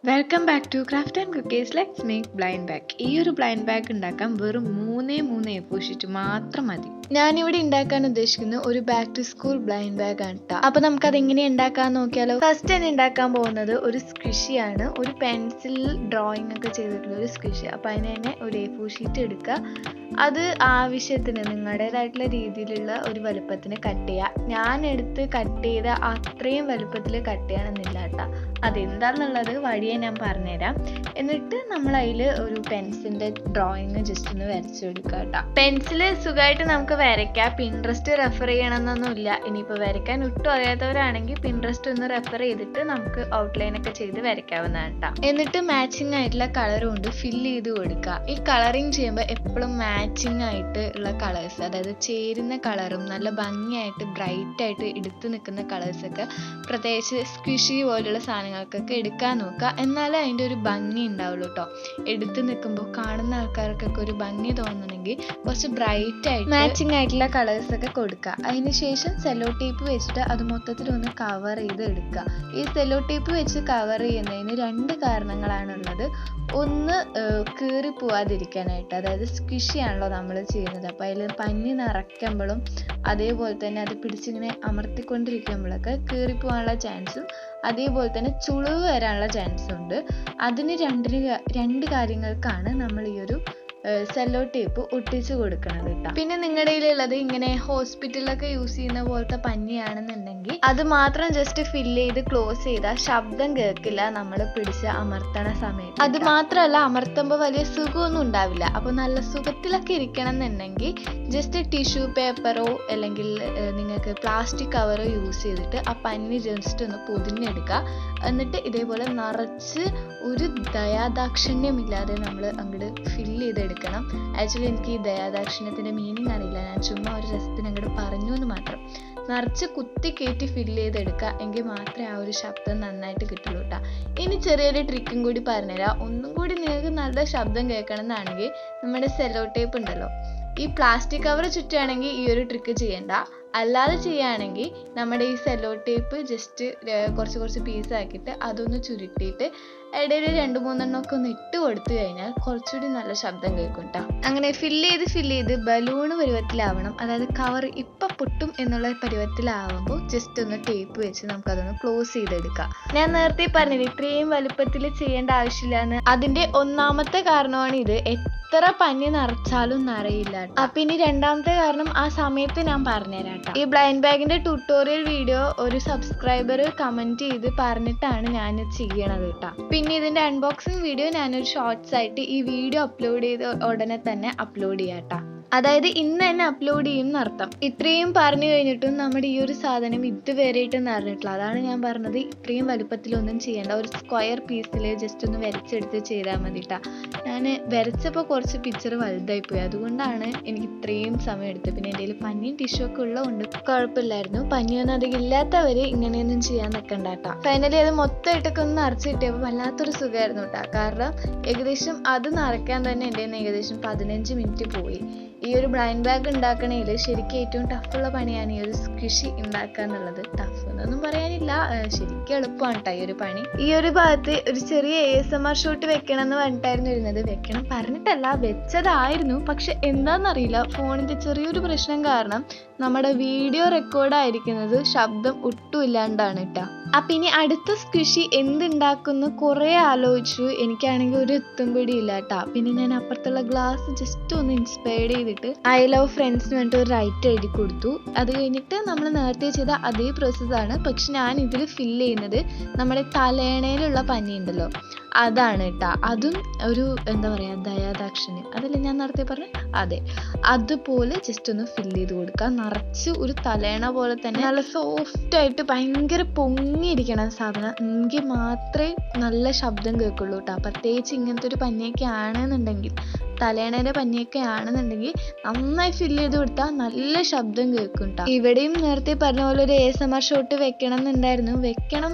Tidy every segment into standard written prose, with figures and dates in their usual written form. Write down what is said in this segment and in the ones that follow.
Welcome back to craft and cookies. Let's make blind bag. ഈ ഒരു blind bag ഉണ്ടാക്കാൻ വെറും 3 A4 ഷീറ്റ് മാത്രം മതി. ഞാനിവിടെ ഉണ്ടാക്കാൻ ഉദ്ദേശിക്കുന്നത് ഒരു back to school blind bag ആണ് കേട്ടോ. അപ്പൊ നമുക്കത് എങ്ങനെ ഉണ്ടാക്കാൻ നോക്കിയാലോ. ഫസ്റ്റ് തന്നെ ഉണ്ടാക്കാൻ പോകുന്നത് ഒരു സ്ക്വിഷിയാണ്. ഒരു പെൻസിൽ ഡ്രോയിങ് ഒക്കെ ചെയ്തിട്ടുള്ള ഒരു സ്ക്വിഷി. അപ്പൊ അതിന് തന്നെ ഒരു A4 ഷീറ്റ് എടുക്കുക. അത് ആവശ്യത്തിന് നിങ്ങളുടേതായിട്ടുള്ള രീതിയിലുള്ള ഒരു വലുപ്പത്തിന് കട്ട് ചെയ്യുക. ഞാൻ എടുത്ത് കട്ട് ചെയ്ത അത്രയും വലുപ്പത്തിൽ കട്ട് ചെയ്യണമെന്നില്ല കേട്ടോ. അതെന്താന്നുള്ളത് വഴിയെ ഞാൻ പറഞ്ഞുതരാം. എന്നിട്ട് നമ്മൾ അതിൽ ഒരു പെൻസിലിന്റെ ഡ്രോയിങ് ജസ്റ്റ് ഒന്ന് വരച്ചെടുക്കുക കേട്ടോ. പെൻസില് സുഖമായിട്ട് നമുക്ക് വരയ്ക്കാം. പിൻട്രസ്റ്റ് റെഫർ ചെയ്യണമെന്നൊന്നുമില്ല. ഇനിയിപ്പോൾ വരയ്ക്കാൻ ഒട്ടും അറിയാത്തവരാണെങ്കിൽ പിൻട്രസ്റ്റ് ഒന്ന് റെഫർ ചെയ്തിട്ട് നമുക്ക് ഔട്ട്ലൈൻ ഒക്കെ ചെയ്ത് വരയ്ക്കാവുന്നതാണ് കേട്ടോ. എന്നിട്ട് മാച്ചിങ് ആയിട്ടുള്ള കളർ കൊണ്ട് ഫില്ല് ചെയ്ത് കൊടുക്കുക. ഈ കളറിങ് ചെയ്യുമ്പോൾ എപ്പോഴും മാച്ചിങ് ആയിട്ട് ഉള്ള കളേഴ്സ്, അതായത് ചേരുന്ന കളറും നല്ല ഭംഗിയായിട്ട് ബ്രൈറ്റ് ആയിട്ട് എടുത്തു നിൽക്കുന്ന കളേഴ്സൊക്കെ പ്രത്യേകിച്ച് സ്ക്വിഷി പോലുള്ള സാധനങ്ങൾക്കൊക്കെ എടുക്കാൻ നോക്കുക. എന്നാലേ അതിൻ്റെ ഒരു ഭംഗി ഉണ്ടാവുള്ളൂ കേട്ടോ. എടുത്തു നിൽക്കുമ്പോൾ കാണുന്ന ആൾക്കാർക്കൊക്കെ ഒരു ഭംഗി തോന്നണമെങ്കിൽ കുറച്ച് ബ്രൈറ്റ് ആയിട്ട് മാച്ചിങ് ആയിട്ടുള്ള കളേഴ്സൊക്കെ കൊടുക്കുക. അതിന് ശേഷം സെല്ലോ ടേപ്പ് വെച്ചിട്ട് അത് മൊത്തത്തിലൊന്ന് കവർ ചെയ്ത് എടുക്കുക. ഈ സെല്ലോ ടേപ്പ് വെച്ച് കവർ ചെയ്യുന്നതിന് 2 കാരണങ്ങളാണുള്ളത്. ഒന്ന്, കീറി പോവാതിരിക്കാനായിട്ട്. അതായത് സ്ക്വിഷി ആണല്ലോ നമ്മൾ ചെയ്യുന്നത്. അപ്പോൾ അതിൽ പഞ്ഞി നിറയ്ക്കുമ്പോഴും അതേപോലെ തന്നെ അത് പിടിച്ചിങ്ങനെ അമർത്തിക്കൊണ്ടിരിക്കുമ്പോഴൊക്കെ കീറിപ്പോവാനുള്ള ചാൻസും അതേപോലെ തന്നെ ചുളിവ് വരാനുള്ള ചാൻസും ഉണ്ട്. അതിന് 2 കാര്യങ്ങൾക്കാണ് നമ്മൾ ഈ ഒരു സെല്ലോ ടേപ്പ് ഒട്ടിച്ച് കൊടുക്കണത് കേട്ടോ. പിന്നെ നിങ്ങളുടെ കയ്യിലുള്ളത് ഇങ്ങനെ ഹോസ്പിറ്റലിലൊക്കെ യൂസ് ചെയ്യുന്ന പോലത്തെ പഞ്ഞിയാണെന്നുണ്ടെങ്കിൽ അത് മാത്രം ജസ്റ്റ് ഫില്ല് ചെയ്ത് ക്ലോസ് ചെയ്താൽ ശബ്ദം കേൾക്കില്ല നമ്മൾ പിടിച്ച് അമർത്തണ സമയത്ത്. അത് മാത്രമല്ല, അമർത്തുമ്പോൾ വലിയ സുഖമൊന്നും ഉണ്ടാവില്ല. അപ്പോൾ നല്ല സുഖത്തിലൊക്കെ ഇരിക്കണം എന്നുണ്ടെങ്കിൽ ജസ്റ്റ് ടിഷ്യൂ പേപ്പറോ അല്ലെങ്കിൽ നിങ്ങൾക്ക് പ്ലാസ്റ്റിക് കവറോ യൂസ് ചെയ്തിട്ട് ആ പഞ്ഞി ജസ്റ്റ് ഒന്ന് പൊതിഞ്ഞെടുക്കുക. എന്നിട്ട് ഇതേപോലെ നിറച്ച് ഒരു ദയാദാക്ഷിണ്യമില്ലാതെ നമ്മൾ അങ്ങോട്ട് ഫില്ല് ചെയ്തെടുക്കണം. ആക്ച്വലി എനിക്ക് ഈ ദയാദാക്ഷിണ്യത്തിൻ്റെ മീനിങ് അറിയില്ല. ഞാൻ ചുമ്മാ ഒരു രസത്തിന് അങ്ങോട്ട് പറഞ്ഞു എന്ന് മാത്രം. നിറച്ച് കുത്തി കയറ്റി ഫില്ല് ചെയ്തെടുക്കുക. എങ്കിൽ മാത്രമേ ആ ഒരു ശബ്ദം നന്നായിട്ട് കിട്ടുള്ളൂ കേട്ടോ. ഇനി ചെറിയൊരു ട്രിക്കും കൂടി പറഞ്ഞുതരാം. ഒന്നും കൂടി നിങ്ങൾക്ക് നല്ല ശബ്ദം കേൾക്കണം എന്നാണെങ്കിൽ നമ്മുടെ സെല്ലോ ടേപ്പ് ഉണ്ടല്ലോ, ഈ പ്ലാസ്റ്റിക് കവർ ചുറ്റുകയാണെങ്കിൽ ഈ ഒരു ട്രിക്ക് ചെയ്യണ്ട. അല്ലാതെ ചെയ്യുകയാണെങ്കിൽ നമ്മുടെ ഈ സെല്ലോ ടേപ്പ് ജസ്റ്റ് കുറച്ച് പീസാക്കിയിട്ട് അതൊന്ന് ചുരുട്ടിയിട്ട് ഇടയിൽ 2-3 ഒക്കെ ഒന്ന് ഇട്ട് കൊടുത്തു കഴിഞ്ഞാൽ കുറച്ചുകൂടി നല്ല ശബ്ദം കേൾക്കും കേട്ടോ. അങ്ങനെ ഫില്ല് ചെയ്ത് ബലൂൺ പരുവത്തിലാവണം. അതായത് കവർ ഇപ്പം പൊട്ടും എന്നുള്ള പരുവത്തിലാവുമ്പോൾ ജസ്റ്റ് ഒന്ന് ടേപ്പ് വെച്ച് നമുക്കതൊന്ന് ക്ലോസ് ചെയ്തെടുക്കാം. ഞാൻ നേരത്തെ പറഞ്ഞത് ഇത്രയും വലുപ്പത്തിൽ ചെയ്യേണ്ട ആവശ്യമില്ല എന്ന്. അതിൻ്റെ 1ാമത്തെ കാരണമാണ് ഇത്. എത്ര പഞ്ഞി നിറച്ചാലും നിറയില്ല. അപ്പൊ ഇനി 2ാമത്തെ കാരണം ആ സമയത്ത് ഞാൻ പറഞ്ഞുതരാം. ഈ ബ്ലൈൻഡ് ബാഗിന്റെ ട്യൂട്ടോറിയൽ വീഡിയോ ഒരു സബ്സ്ക്രൈബർ കമന്റ് ചെയ്ത് പറഞ്ഞിട്ടാണ് ഞാൻ ചെയ്യണത് കേട്ടോ. പിന്നെ ഇതിന്റെ അൺബോക്സിങ് വീഡിയോ ഞാനൊരു ഷോർട്സ് ആയിട്ട് ഈ വീഡിയോ അപ്ലോഡ് ചെയ്ത ഉടനെ തന്നെ അപ്ലോഡ് ചെയ്യാം കേട്ടോ. അതായത് ഇന്ന് തന്നെ അപ്ലോഡ് ചെയ്യും എന്നർത്ഥം. ഇത്രയും പറഞ്ഞു കഴിഞ്ഞിട്ടും നമ്മുടെ ഈ ഒരു സാധനം ഇതുവരെയായിട്ട് നിറഞ്ഞിട്ടില്ല. അതാണ് ഞാൻ പറഞ്ഞത് ഇത്രയും വലുപ്പത്തിലൊന്നും ചെയ്യേണ്ട. ഒരു സ്ക്വയർ പീസിൽ ജസ്റ്റ് ഒന്ന് വരച്ചെടുത്ത് ചെയ്താൽ മതി കേട്ടോ. ഞാൻ വരച്ചപ്പോൾ കുറച്ച് പിക്ചർ വലുതായിപ്പോയി. അതുകൊണ്ടാണ് എനിക്ക് ഇത്രയും സമയം എടുത്തത്. പിന്നെ എൻ്റെ കയ്യിൽ പഞ്ഞിയും ടിഷ്യൂ ഒക്കെ ഉള്ളതുകൊണ്ട് കുഴപ്പമില്ലായിരുന്നു. പഞ്ഞിയൊന്നും അധികം ഇല്ലാത്തവർ ഇങ്ങനെയൊന്നും ചെയ്യാൻ നിൽക്കണ്ട കേട്ടോ. ഫൈനലി അത് മൊത്തമായിട്ടൊക്കെ ഒന്ന് നിറച്ച് കിട്ടിയപ്പോൾ വല്ലാത്തൊരു സുഖമായിരുന്നു കേട്ടോ. കാരണം ഏകദേശം അത് നിറയ്ക്കാൻ തന്നെ എൻ്റെ ഏകദേശം 15 മിനിറ്റ് പോയി. ഈ ഒരു ബ്ലൈൻഡ് ബാഗ് ഉണ്ടാക്കണേൽ ശരിക്കും ഏറ്റവും ടഫുള്ള പണിയാണ് ഈ ഒരു സ്ക്വിഷി ഉണ്ടാക്കുക എന്നുള്ളത്. ടഫ് എന്നൊന്നും പറയാനില്ല, ശരിക്കും എളുപ്പമാണ് കേട്ടോ ഈ ഒരു പണി. ഈ ഒരു ഭാഗത്ത് ഒരു ചെറിയ ASMR ഷൂട്ട് വെക്കണം എന്ന് പറഞ്ഞിട്ടായിരുന്നു ഇരുന്നത്. വെക്കണം പറഞ്ഞിട്ടല്ല, വെച്ചതായിരുന്നു. പക്ഷെ എന്താണെന്നറിയില്ല, ഫോണിൻ്റെ ചെറിയൊരു പ്രശ്നം കാരണം നമ്മുടെ വീഡിയോ റെക്കോർഡായിരിക്കുന്നത് ശബ്ദം ഒട്ടും ഇല്ലാണ്ടാണ് കേട്ടോ. അപ്പം ഇനി അടുത്ത സ്ക്വിഷി എന്തുണ്ടാക്കുന്നു കുറേ ആലോചിച്ചു. എനിക്കാണെങ്കിൽ ഒരു എത്തും പിടിയില്ല കേട്ടോ. പിന്നെ ഞാൻ അപ്പുറത്തുള്ള ഗ്ലാസ് ജസ്റ്റ് ഒന്ന് ഇൻസ്പയർഡ് ചെയ്തിട്ട് ഐ ലവ് ഫ്രണ്ട്സിന് വേണ്ടിയിട്ട് ഒരു റൈറ്റ് എഴുതി കൊടുത്തു. അത് കഴിഞ്ഞിട്ട് നമ്മൾ നേരത്തെ ചെയ്ത അതേ പ്രോസസ്സാണ്. പക്ഷെ ഞാൻ ഇതിൽ ഫില്ല് ചെയ്യുന്നത് നമ്മുടെ തലേണയിലുള്ള പഞ്ഞി ഉണ്ടല്ലോ, അതാണ് കേട്ടോ. അതും ഒരു എന്താ പറയുക, ദയാദാക്ഷിണ്യം അതല്ലേ ഞാൻ നേരത്തെ പറഞ്ഞത്, അതെ അതുപോലെ ജസ്റ്റ് ഒന്ന് ഫില്ല് ചെയ്ത് കൊടുക്കുക. നിറച്ച് ഒരു തലേണ പോലെ തന്നെ നല്ല സോഫ്റ്റ് ആയിട്ട് ഭയങ്കര പൊങ്ങിയിരിക്കണം സാധനം. എങ്കിൽ മാത്രമേ നല്ല ശബ്ദം കേൾക്കുള്ളൂ കേട്ടോ. പ്രത്യേകിച്ച് ഇങ്ങനത്തെ ഒരു പഞ്ഞിയൊക്കെ ആണെന്നുണ്ടെങ്കിൽ തലേണേൻ്റെ പഞ്ഞിയൊക്കെ ആണെന്നുണ്ടെങ്കിൽ നന്നായി ഫില്ല് ചെയ്ത് കൊടുത്താൽ നല്ല ശബ്ദം കേൾക്കും കേട്ടോ. ഇവിടെയും നേരത്തെ പറഞ്ഞ പോലെ ഒരു ASMR ഷോട്ട് വെക്കണം എന്നുണ്ടായിരുന്നു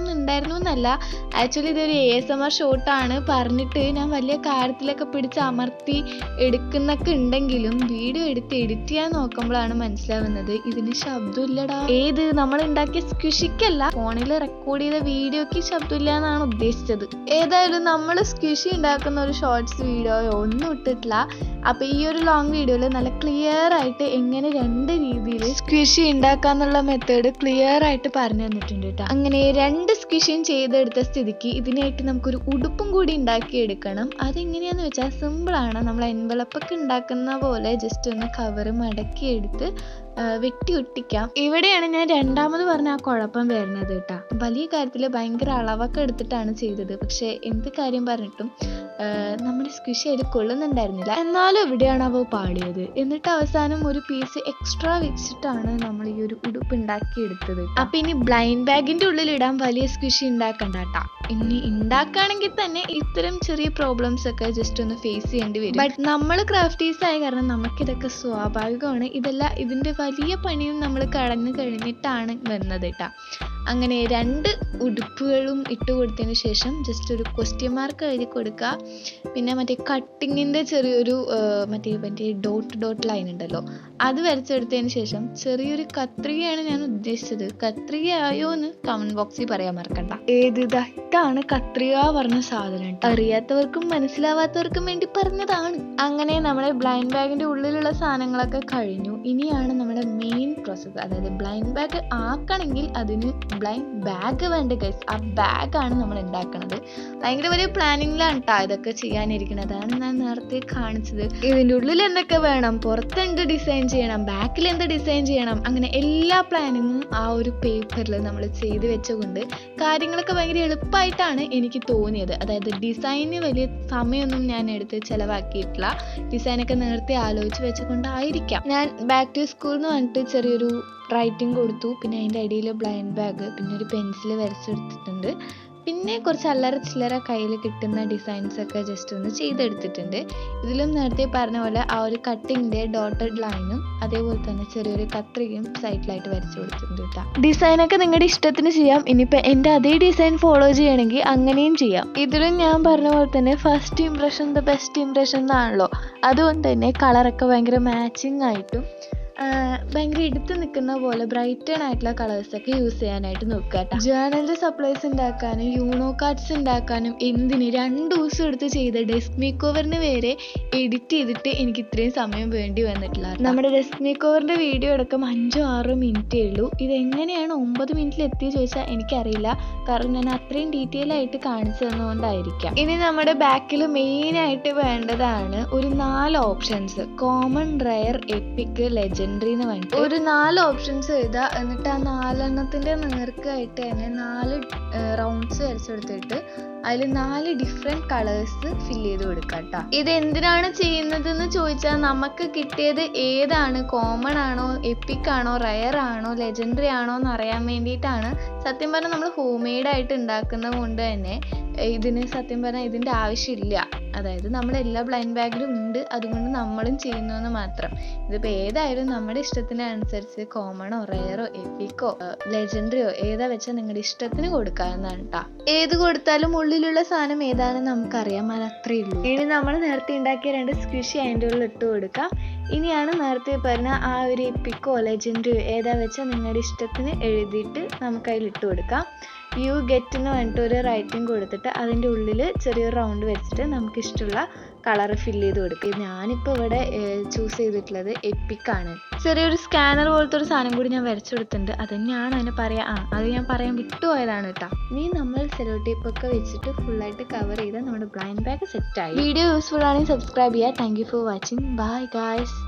എന്നല്ല, ആക്ച്വലി ഇതൊരു ASMR ഷോട്ടാണ് പറഞ്ഞിട്ട് ഞാൻ വലിയ കാര്യത്തിലൊക്കെ പിടിച്ച് അമർത്തി എടുക്കുന്നൊക്കെ ഉണ്ടെങ്കിലും വീഡിയോ എടുത്ത് എഡിറ്റ് ചെയ്യാൻ നോക്കുമ്പോഴാണ് മനസ്സിലാവുന്നത് ഇതിന് ശബ്ദമില്ലടാ. ഏത് നമ്മൾ ഉണ്ടാക്കിയ സ്ക്വിഷിക്കല്ല, ഫോണിൽ റെക്കോർഡ് ചെയ്ത വീഡിയോക്ക് ശബ്ദമില്ല എന്നാണ് ഉദ്ദേശിച്ചത്. ഏതായാലും നമ്മൾ സ്ക്വിഷി ഉണ്ടാക്കുന്ന ഒരു ഷോർട്സ് വീഡിയോയോ ഒന്നും ഇട്ടിട്ടില്ല. അപ്പൊ ഈ ഒരു ലോങ് വീഡിയോയിൽ നല്ല ക്ലിയർ ആയിട്ട് എങ്ങനെ 2 രീതിയിൽ സ്ക്വിഷി ഉണ്ടാക്കാന്നുള്ള മെത്തേഡ് ക്ലിയർ ആയിട്ട് പറഞ്ഞു തന്നിട്ടുണ്ട് കേട്ടോ. അങ്ങനെ 2 സ്ക്വിഷിയും ചെയ്തെടുത്ത സ്ഥിതിക്ക് ഇതിനായിട്ട് നമുക്കൊരു ഉടുപ്പും കൂടി ഉണ്ടാക്കിയെടുക്കണം. അതെങ്ങനെയാന്ന് വെച്ചാൽ സിമ്പിളാണ്. നമ്മൾ എൻവലപ്പൊക്കെ ഉണ്ടാക്കുന്ന പോലെ ജസ്റ്റ് ഒന്ന് കവർ മടക്കിയെടുത്ത് വെട്ടി ഒട്ടിക്കാം. ഇവിടെയാണ് ഞാൻ രണ്ടാമത് പറഞ്ഞ ആ കുഴപ്പം വരുന്നത് കേട്ടോ. വലിയ കാര്യത്തിൽ ഭയങ്കര അളവൊക്കെ എടുത്തിട്ടാണ് ചെയ്തത്. പക്ഷെ എന്ത് കാര്യം പറഞ്ഞിട്ടും നമ്മുടെ സ്ക്വിഷി അതിൽ കൊള്ളുന്നുണ്ടായിരുന്നില്ല. എന്നാലും എവിടെയാണ് അവ പാടിയത്. എന്നിട്ട് അവസാനം ഒരു പീസ് എക്സ്ട്രാ വെച്ചിട്ടാണ് നമ്മൾ ഈ ഒരു ഉടുപ്പ് ഉണ്ടാക്കിയെടുത്തത്. അപ്പൊ ഇനി ബ്ലൈൻഡ് ബാഗിന്റെ ഉള്ളിൽ ഇടാൻ വലിയ സ്ക്വിഷി ഉണ്ടാക്കണ്ട കേട്ടോ. ഇനി ഉണ്ടാക്കുകയാണെങ്കിൽ തന്നെ ഇത്തരം ചെറിയ പ്രോബ്ലംസ് ഒക്കെ ജസ്റ്റ് ഒന്ന് ഫേസ് ചെയ്യേണ്ടി വരും. ബട്ട് നമ്മൾ ക്രാഫ്റ്റീസ് ആയ കാരണം നമുക്കിതൊക്കെ സ്വാഭാവികമാണ്. ഇതിന്റെ വലിയ പണിയും നമ്മൾ കടന്നു കഴിഞ്ഞിട്ടാണ് വന്നത് കേട്ടോ. അങ്ങനെ 2 ഉടുപ്പുകളും ഇട്ട് കൊടുത്തതിന് ശേഷം ജസ്റ്റ് ഒരു ക്വസ്റ്റ്യൻ മാർക്ക് എഴുതി കൊടുക്കുക. പിന്നെ മറ്റേ കട്ടിങ്ങിൻ്റെ ചെറിയൊരു മറ്റേ ഡോട്ട് ലൈൻ ഉണ്ടല്ലോ, അത് വരച്ചെടുത്തതിന് ശേഷം ചെറിയൊരു കത്രികയാണ് ഞാൻ ഉദ്ദേശിച്ചത്. കത്രിക ആയോ എന്ന് കമന്റ് ബോക്സിൽ പറയാൻ മറക്കണ്ട. ഇതാണ് കത്രിക പറഞ്ഞ സാധനം. അറിയാത്തവർക്കും മനസ്സിലാവാത്തവർക്കും വേണ്ടി പറഞ്ഞതാണ്. അങ്ങനെ നമ്മുടെ ബ്ലൈൻഡ് ബാഗിന്റെ ഉള്ളിലുള്ള സാധനങ്ങളൊക്കെ കഴിഞ്ഞു. ഇനിയാണ് നമ്മുടെ മെയിൻ പ്രോസസ്സ്. അതായത് ബ്ലൈൻഡ് ബാഗ് ആക്കണമെങ്കിൽ അതിന് ബ്ലൈൻഡ് ബാഗ് വേണ്ട ഗൈസ്. ആ ബാഗാണ് നമ്മൾ ഉണ്ടാക്കുന്നത്. ഭയങ്കര വലിയ പ്ലാനിങ്ങിലാണ് കേട്ടോ ഇതൊക്കെ ചെയ്യാനിരിക്കുന്നത്. അതാണ് ഞാൻ നേരത്തെ കാണിച്ചത്. ഇതിൻ്റെ ഉള്ളിൽ എന്തൊക്കെ വേണം, പുറത്ത് എന്ത് ഡിസൈൻ ചെയ്യണം, ബാക്കിൽ എന്ത് ഡിസൈൻ ചെയ്യണം, അങ്ങനെ എല്ലാ പ്ലാനിങ്ങും ആ ഒരു പേപ്പറിൽ നമ്മൾ ചെയ്ത് വെച്ചുകൊണ്ട് കാര്യങ്ങളൊക്കെ ഭയങ്കര എളുപ്പമായിട്ടാണ് എനിക്ക് തോന്നിയത്. അതായത് ഡിസൈന് വലിയ സമയമൊന്നും ഞാൻ എടുത്ത് ചിലവാക്കിയിട്ടില്ല. ഡിസൈനൊക്കെ നേരത്തെ ആലോചിച്ച് വെച്ചുകൊണ്ടായിരിക്കാം. ഞാൻ ബാക്ക് ടു സ്കൂൾ എന്ന് പറഞ്ഞിട്ട് ചെറിയൊരു റൈറ്റിംഗ് കൊടുത്തു. പിന്നെ അതിൻ്റെ അടിയിൽ ബ്ലൈൻഡ് ബാഗ്, പിന്നെ ഒരു പെൻസിൽ വരച്ചെടുത്തിട്ടുണ്ട്. പിന്നെ കുറച്ച് അല്ലറ ചില്ലറ കയ്യിൽ കിട്ടുന്ന ഡിസൈൻസ് ഒക്കെ ജസ്റ്റ് ഒന്ന് ചെയ്തെടുത്തിട്ടുണ്ട്. ഇതിലും നേരത്തെ പറഞ്ഞ പോലെ ആ ഒരു കട്ടിങ്ങിൻ്റെ ഡോട്ടഡ് ലൈനും അതേപോലെ തന്നെ ചെറിയൊരു കത്രികയും സൈഡിലായിട്ട് വരച്ചു കൊടുത്തിട്ടുണ്ട് കേട്ടോ. ഡിസൈനൊക്കെ നിങ്ങളുടെ ഇഷ്ടത്തിന് ചെയ്യാം. ഇനിയിപ്പോൾ എൻ്റെ അതേ ഡിസൈൻ ഫോളോ ചെയ്യണമെങ്കിൽ അങ്ങനെയും ചെയ്യാം. ഇതിലും ഞാൻ പറഞ്ഞ പോലെ തന്നെ first impression the best impression എന്നാണല്ലോ. അതുകൊണ്ട് തന്നെ കളറൊക്കെ ഭയങ്കര മാച്ചിങ് ആയിട്ടും ഭയങ്കര എടുത്ത് നിൽക്കുന്ന പോലെ ബ്രൈറ്റൺ ആയിട്ടുള്ള കളേഴ്സൊക്കെ യൂസ് ചെയ്യാനായിട്ട് നോക്കുക കേട്ടോ. ജേർണലിൻ്റെ സപ്ലൈസ് ഉണ്ടാക്കാനും യൂണോ കാർഡ്സ് ഉണ്ടാക്കാനും എന്തിന് 2 ദിവസം എടുത്ത് ചെയ്ത ഡെസ്ക് മേക്ക് ഓവറിന് വരെ എഡിറ്റ് ചെയ്തിട്ട് എനിക്ക് ഇത്രയും സമയം വേണ്ടി വന്നിട്ടില്ല. നമ്മുടെ ഡെസ്ക് മേക്ക് ഓവറിൻ്റെ വീഡിയോ അടക്കം 5-6 മിനിറ്റേ ഉള്ളൂ. ഇതെങ്ങനെയാണ് 9 മിനിറ്റിൽ എത്തിയെന്ന് ചോദിച്ചാൽ എനിക്കറിയില്ല. കാരണം ഞാൻ അത്രയും ഡീറ്റെയിൽ ആയിട്ട് കാണിച്ചു തന്നുകൊണ്ടായിരിക്കാം. ഇനി നമ്മുടെ ബാക്കിൽ മെയിനായിട്ട് വേണ്ടതാണ് ഒരു 4 options. Common, rare, EPIC, legendary എന്ന് വേണ്ടി ഒരു 4 ഓപ്ഷൻസ് എഴുതുക. എന്നിട്ട് ആ 4 നേർക്കായിട്ട് തന്നെ 4 റൗണ്ട്സ് വരച്ചെടുത്തിട്ട് അതിൽ 4 ഡിഫറെൻറ്റ് കളേഴ്സ് ഫില്ല് ചെയ്ത് കൊടുക്കുക കേട്ടോ. ഇത് എന്തിനാണ് ചെയ്യുന്നതെന്ന് ചോദിച്ചാൽ നമുക്ക് കിട്ടിയത് ഏതാണ്, കോമൺ ആണോ, എപ്പിക് ആണോ, റയർ ആണോ, ലെജൻഡറി ആണോ എന്ന് അറിയാൻ വേണ്ടിയിട്ടാണ്. സത്യം പറഞ്ഞാൽ നമ്മൾ ഹോം മെയ്ഡ് ആയിട്ട് ഉണ്ടാക്കുന്നത് കൊണ്ട് തന്നെ ഇതിന് സത്യം പറഞ്ഞാൽ ഇതിൻ്റെ ആവശ്യമില്ല. അതായത് നമ്മുടെ എല്ലാ ബ്ലൈൻഡ് ബാഗിലും ഉണ്ട്, അതുകൊണ്ട് നമ്മളും ചെയ്യുന്നു എന്ന് മാത്രം. ഇതിപ്പോൾ ഏതായാലും നമ്മുടെ ഇഷ്ടത്തിനനുസരിച്ച് കോമണോ, റയറോ, എപ്പിക്കോ, ലെജൻഡറിയോ ഏതാ വെച്ചാൽ നിങ്ങളുടെ ഇഷ്ടത്തിന് കൊടുക്കാവുന്നതാണ് കേട്ടോ. ഏത് കൊടുത്താലും ഉള്ളിലുള്ള സാധനം ഏതാണെന്ന് നമുക്കറിയാം, അത് അത്രയേ ഉള്ളൂ. ഇനി നമ്മൾ നേരത്തെ ഉണ്ടാക്കിയ 2 സ്ക്വിഷി അതിൻ്റെ ഉള്ളിൽ ഇട്ട് കൊടുക്കാം. ഇനിയാണ് നേരത്തെ പറഞ്ഞ ആ ഒരു എപ്പിക്കോ ലെജൻഡറിയോ ഏതാ വെച്ചാൽ നിങ്ങളുടെ ഇഷ്ടത്തിന് എഴുതിയിട്ട് നമുക്ക് അതിൽ ഇട്ട് കൊടുക്കാം. യു ഗെറ്റ് എന്ന് പറഞ്ഞിട്ട് ഒരു റൈറ്റിംഗ് കൊടുത്തിട്ട് അതിൻ്റെ ഉള്ളിൽ ചെറിയൊരു റൗണ്ട് വെച്ചിട്ട് നമുക്ക് ഇഷ്ടമുള്ള കളർ ഫില്ല് ചെയ്ത് കൊടുക്കുക. ഞാനിപ്പോൾ ഇവിടെ ചൂസ് ചെയ്തിട്ടുള്ളത് എപ്പിക്കാണ്. ചെറിയൊരു സ്കാനർ പോലത്തെ ഒരു സാധനം കൂടി ഞാൻ വരച്ചു കൊടുത്തിട്ടുണ്ട്. അത് തന്നെയാണ് അതിനെ അത് ഞാൻ പറയാൻ വിട്ടുപോയതാണ് കേട്ടോ. ഇനി നമ്മൾ സെലോ ടേപ്പൊക്കെ വെച്ചിട്ട് ഫുള്ളായിട്ട് കവർ ചെയ്ത് നമ്മുടെ ബ്ലൈൻഡ് ബാഗ് സെറ്റായി. വീഡിയോ യൂസ്ഫുൾ ആണെങ്കിൽ സബ്സ്ക്രൈബ് ചെയ്യുക. Thank you for watching. Bye guys.